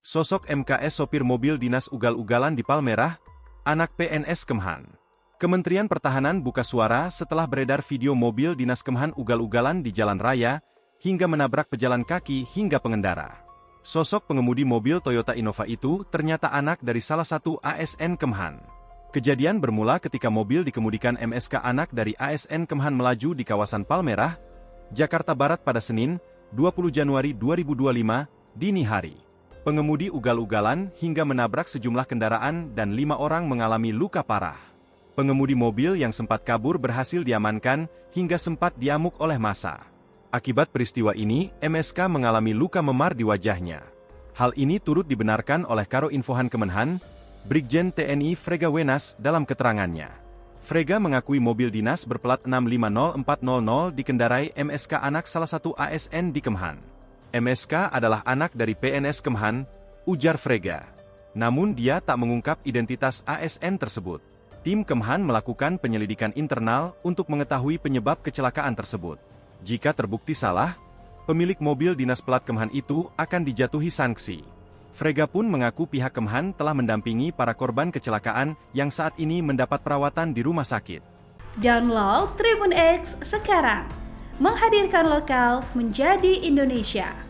Sosok MKS sopir mobil dinas ugal-ugalan di Palmerah, anak PNS Kemhan. Kementerian Pertahanan buka suara setelah beredar video mobil dinas Kemhan ugal-ugalan di jalan raya, hingga menabrak pejalan kaki hingga pengendara. Sosok pengemudi mobil Toyota Innova itu ternyata anak dari salah satu ASN Kemhan. Kejadian bermula ketika mobil dikemudikan MSK anak dari ASN Kemhan melaju di kawasan Palmerah, Jakarta Barat pada Senin, 20 Januari 2025, dini hari. Pengemudi ugal-ugalan hingga menabrak sejumlah kendaraan dan 5 orang mengalami luka parah. Pengemudi mobil yang sempat kabur berhasil diamankan hingga sempat diamuk oleh massa. Akibat peristiwa ini, MSK mengalami luka memar di wajahnya. Hal ini turut dibenarkan oleh Karo Infohan Kemenhan, Brigjen TNI Frega Wenas dalam keterangannya. Frega mengakui mobil dinas berplat 650400 dikendarai MSK anak salah satu ASN di Kemhan. MSK adalah anak dari PNS Kemhan, ujar Frega. Namun dia tak mengungkap identitas ASN tersebut. Tim Kemhan melakukan penyelidikan internal untuk mengetahui penyebab kecelakaan tersebut. Jika terbukti salah, pemilik mobil dinas plat Kemhan itu akan dijatuhi sanksi. Frega pun mengaku pihak Kemhan telah mendampingi para korban kecelakaan yang saat ini mendapat perawatan di rumah sakit. Download Tribun X sekarang. Menghadirkan lokal menjadi Indonesia.